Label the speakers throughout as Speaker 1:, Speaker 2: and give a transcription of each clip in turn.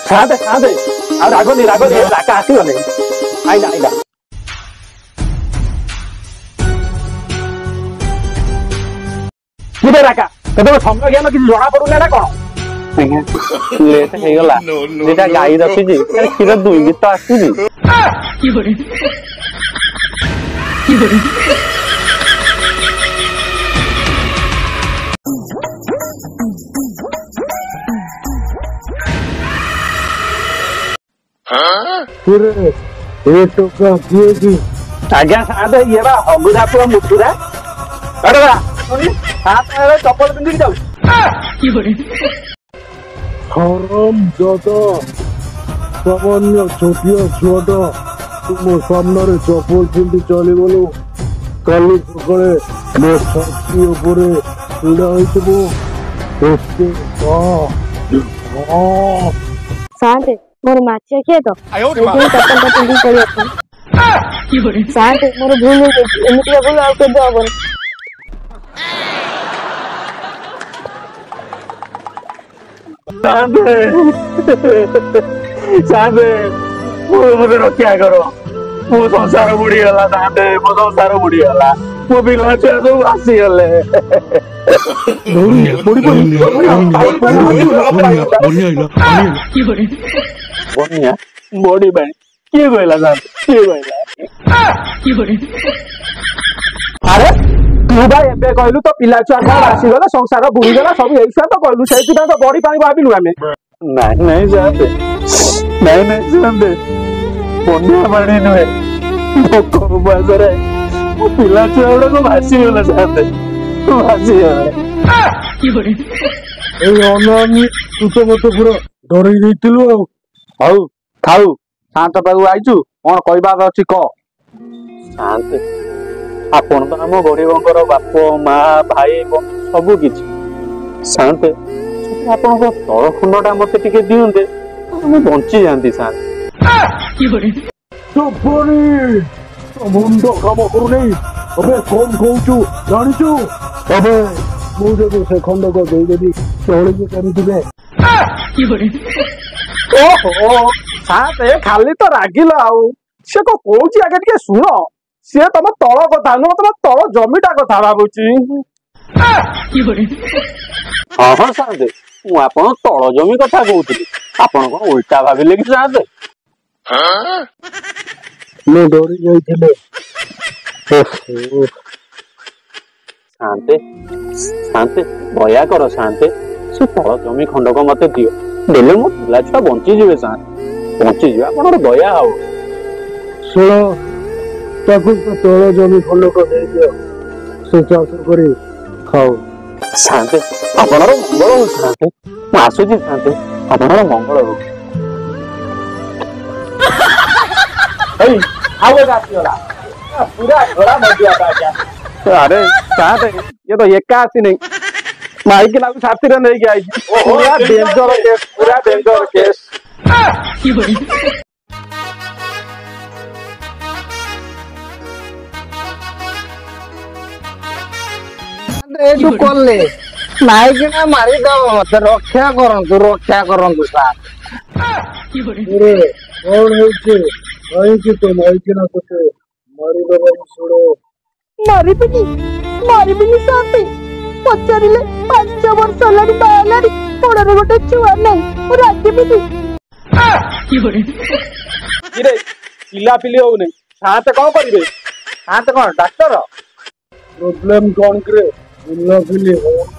Speaker 1: ସାଦେ ସାଦେ ଆଉ ରାଗନି ରାଗା ଆସିଗଲେ ଆଇଲା ଆଇଲା କିରେ ରାକା ତୋତେ ସମୟ ଜ୍ଞାନ କିଛି ଜଣା ପଡୁନି ନା କଣ? ଆଜ୍ଞା ଲେଟ୍ ହେଇଗଲା ଦିଟା ଗାଈ ରଖିଛି କ୍ଷୀର 2 ଗୀତ ଆସୁଛି ଆଜ୍ଞା ସାଦେ ଇଏ ବା ହଗୁରାପୁର ମୁଠୁରା ଚପଲ ପିନ୍ଧିକି ଯାଉଛି
Speaker 2: ସାମାନ୍ୟ ଛୋଟିଆ ଛୁଆଟା ତୁମ ସାମ୍ନାରେ ଚପଲ ପିନ୍ଧି ଚାଲିଗଲୁ କାଲି ସକାଳେ ମୋ ଛାତି ଉପରେ ଛିଡ଼ା ହେଇଥିବ
Speaker 3: ସାନ୍ତେ ମୋର ମାଛିଆ କିଏ ତ ଚପଲଟା ପିନ୍ଧିକି ଚଳିବା ସାନ୍ତେ ମୋର ଭୁଲ ହେଇଯାଇଛି ଏମିତିକା ଭୁଲ ଆଉ କେବେ ହବନି
Speaker 1: ସାନ୍ତେ ମତେ ରକ୍ଷା କର ମୋ ସଂସାର ବୁଡିଗଲା ସାନ୍ତେ ମୋ ସଂସାର ବୁଡିଗଲା ମୋ ପିଲା ଛୁଆ ସବୁ ଆସିଗଲେ ବନିଆ ବଡି ପାଇଁ କିଏ କହିଲା ସାନ୍ତେ କିଏ କହିଲା ଆରେ ତୁ ବା ଏବେ କହିଲୁ ତ ପିଲା ଛୁଆ କଣ ଆସିଗଲେ ସଂସାର ବୁଡିଗଲା ସବୁ ଏଇଛୁଆ ତ କହିଲୁ ସେଇଥିପାଇଁ ତ ବଡି ପାଣି ଭାବିଲୁ ଆମେ ନାଇଁ ନାଇଁ ସାନ୍ତେ ବନ୍ୟା ପାଣି ନୁହେଁ ମୋ ବୟସରେ ମୋ ପିଲା ଛୁଆ ଗୁଡାକ ଭାସିଗଲେ ସାନ୍ତେ ଭାସିଗଲେ
Speaker 2: ଏଇ ଅନାମୀ ତୁ ତ ମତେ ପୁରା ଡରେଇ ଦେଇଥିଲୁ ଆଉ
Speaker 1: ହଉ ଥାଉ ଶାନ୍ତ ପାଖକୁ ଆଇଛୁ କଣ କହିବାର ଅଛି କହ ଶାନ୍ତେ ଆପଣ ତ ଆମ ଗରିବଙ୍କର ବାପ ମା ଭାଇ ସବୁ କିଛି ଶାନ୍ତେ ଆପଣଙ୍କ ତଳ ଖଣ୍ଡଟା ମତେ ଟିକେ ଦିଅନ୍ତେ ମୁଁ ବଞ୍ଚି ଯାଆନ୍ତି ସାର୍
Speaker 2: ମୁଣ୍ଡ କାମ କରୁନି ଏବେ କଣ କହୁଛୁ ଜାଣିଛୁ ଏବେ ମୁଁ ଯଦି ସେ ଖଣ୍ଡକ ଦେଇଦେବି ଚଳିକି କେମିତିବେ
Speaker 1: ଓହୋ ସାତେ ଖାଲି ତ ରାଗିଲ ଆଉ ସେ କଣ କହୁଛି ଆଗେ ଟିକେ ଶୁଣ ସିଏ ତମ ତଳ କଥା ନୁହଁ ତମ ତଳ ଜମିଟା କଥା ଭାବୁଛି ହଁ ହଁ ସାନ୍ତେ ମୁଁ ଆପଣ ତଳ ଜମି କଥା କହୁଥିଲି ଆପଣ କଣ ଉଲ୍ଟା ଭାବିଲେ କି ସାନ୍ତେ
Speaker 2: ମୁଁ ଡରି ଯାଇଥିଲି
Speaker 1: ଶାନ୍ତେ ଦୟା କର ଶାନ୍ତେ ସେ ତଳ ଜମି ଖଣ୍ଡକ ମତେ ଦିଅ ଦେଲେ ମୋ ପିଲା ଛୁଆ ବଞ୍ଚିଯିବେ ସାନ୍ତେ ବଞ୍ଚିଯିବେ ଆପଣଙ୍କର ଦୟା ହବ
Speaker 2: ଶୁଣ ତାକୁ ତଳ ଜମି ଖଣ୍ଡକ ଦେଇଦିଅ ସେ ଚାଷ କରି ଖାଉ
Speaker 1: ଶାନ୍ତେ ଆପଣଙ୍କର ମଙ୍ଗଳ ହଉ ଶାନ୍ତେ ମୁଁ ଆସୁଛି ଶାନ୍ତେ ଆପଣଙ୍କର ମଙ୍ଗଳ ହଉ ଆଉ ଗୋଟେ ଆସିଗଲା ପୁରା ଘୋଡ଼ା ମଜା ଆରେ ସାନ୍ତେ ଇଏ ତ ଏକା ଆସିନି ମାଇକି ଲାଗୁଛି ସାଥିରେ ନେଇକି ଆଇଛି ପୁରା ଡେଞ୍ଜର କେସ୍ ପୁରା ଡେଞ୍ଜର କେସ୍
Speaker 4: ଏଇଠୁ କଲେ ମାଇକିନା ମାରିଦବ ମତେ ରକ୍ଷା କରନ୍ତୁ ସାର୍
Speaker 2: କଣ ହେଇଛି କାହିଁକି ତ ମାଇକିନା ତତେ ମାରିଦେବାକୁ ଶୁଣ
Speaker 3: ମାରିବିନି ସାନ୍ତେ ପଚାରିଲେ 5 ବର୍ଷ ହେଲାଣି ବାହା ହେଲାଣି ପୋଡରେ ଗୋଟେ ଛୁଆ ନାହିଁ ମୁଁ ରାଗିବିନି
Speaker 1: ପିଲାପିଲି ହଉନି ସାନ୍ତେ କଣ କରିବେ ସାନ୍ତେ କଣ ଡାକ୍ତର
Speaker 2: ପ୍ରୋବ୍ଲେମ କଣ କିରେ ପିଲାପିଲି ହଉନି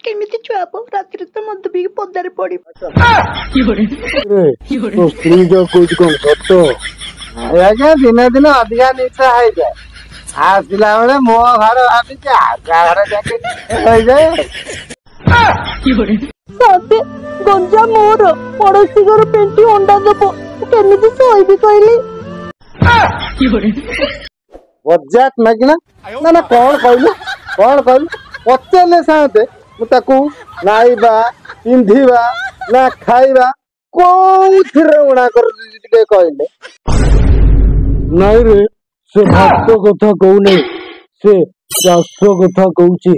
Speaker 3: କେମିତି ଛୁଆ ରାତିରେ ତ ମଦ ପିଇକି ପଦାରେ ପଡିବ
Speaker 2: ତୋ ସ୍ତ୍ରୀ ଯାହା କହୁଛି କଣ ସତ
Speaker 4: ଆଜ୍ଞା ଦିନେ ଦିନେ ଅଧିକା ନିଶା ହେଇଯାଏ ଆସିଲା ବେଳେ ମୋ ଘର ଭାବିଛି ଆଗା ଘର ଯାଇକି ହେଇଯାଏ
Speaker 3: ସାନ୍ତେ ଗଞ୍ଜା ମୋର ପଡୋଶୀ ଘର ପେଣ୍ଟି ଅଣ୍ଡା ଦବ କେମିତି ଶୋଇବି କହିଲି
Speaker 4: ବଜାତ ମାଗିନା ନା କଣ କହିଲୁ ପଚାରିଲେ ସାନ୍ତେ ମୁଁ ତାକୁ ନାଇବା ପିନ୍ଧିବା ନା ଖାଇବା କୋଉଥିରେ ଉଣା କରୁଛି ଟିକେ କହିଲେ
Speaker 2: ନାଇଁ ରେ ସେ ଭାତ କଥା କହୁନି ସେ ଚାଷ କଥା କହୁଛି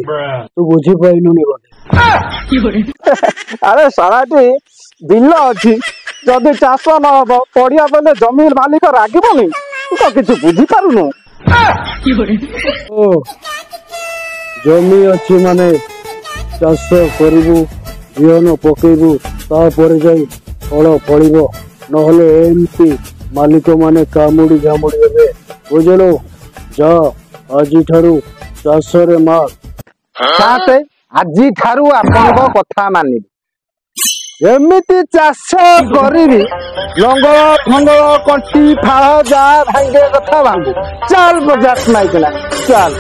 Speaker 2: ତୁ ବୁଝିପାରିଲୁନି ବୋଧେ
Speaker 1: ଆରେ ଶଳାଟି ବିଲ ଅଛି ଯଦି ଚାଷ ନ ହବ ପଡିଆ ବେଲେ ଜମି ମାଲିକ ରାଗିବନି ତୁ କଣ କିଛି ବୁଝିପାରୁନୁ?
Speaker 2: ଓ ଜମି ଅଛି ମାନେ ଚାଷ କରିବୁ ବିହନ ପକେଇବୁ ତାପରେ ଯାଇ ଫଳ ଫଳିବ ନହେଲେ ଏମିତି ମାଲିକ ମାନେ କାମୁଡି ଝାମୁଡି ହେବେ ବୁଝିଲୁ। ଯା ଆଜିଠାରୁ ଚାଷରେ ମା
Speaker 4: ସାତେ ଆଜିଠାରୁ ଆପଣଙ୍କ କଥା ମାନିବି। ଏମିତି ଚାଷ କରିବି ଲଙ୍ଗଳ ଫଙ୍ଗଳ କଣ୍ଟି ଫାଳ ଯାହା ଭାଙ୍ଗେ କଥା ଭାଙ୍ଗୁ। ଚାଲ ବଜାର ନାଇକିନା ଚାଲ।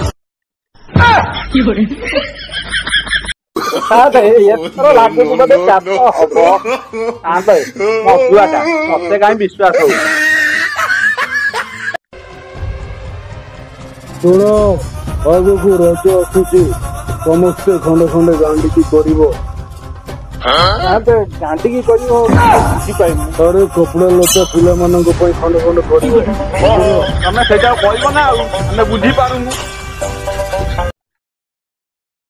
Speaker 1: ଏଥର ଲାଗୁଛି ବୋଧେ ଚାଷ ହବ। ମୋ ଛୁଆଟା ମତେ କାହିଁ ବିଶ୍ୱାସ ହଉନି।
Speaker 2: ଶୁଣ ଆଗକୁ ରଜ ଆସୁଛି ସମସ୍ତେ ଖଣ୍ଡେ ଖଣ୍ଡେ ଗାଣ୍ଡିକି କରିବ।
Speaker 1: ଗାଣ୍ଟିକି କରିବ ବୁଝିପାରିବୁ।
Speaker 2: ଥରେ କପଡ଼ା ଲତା ପିଲାମାନଙ୍କ ପାଇଁ ଖଣ୍ଡେ ଖଣ୍ଡେ କରିବ।
Speaker 1: ତମେ ସେଇଟା କହିବ ନା ଆଉ ଆମେ ବୁଝିପାରୁନୁ।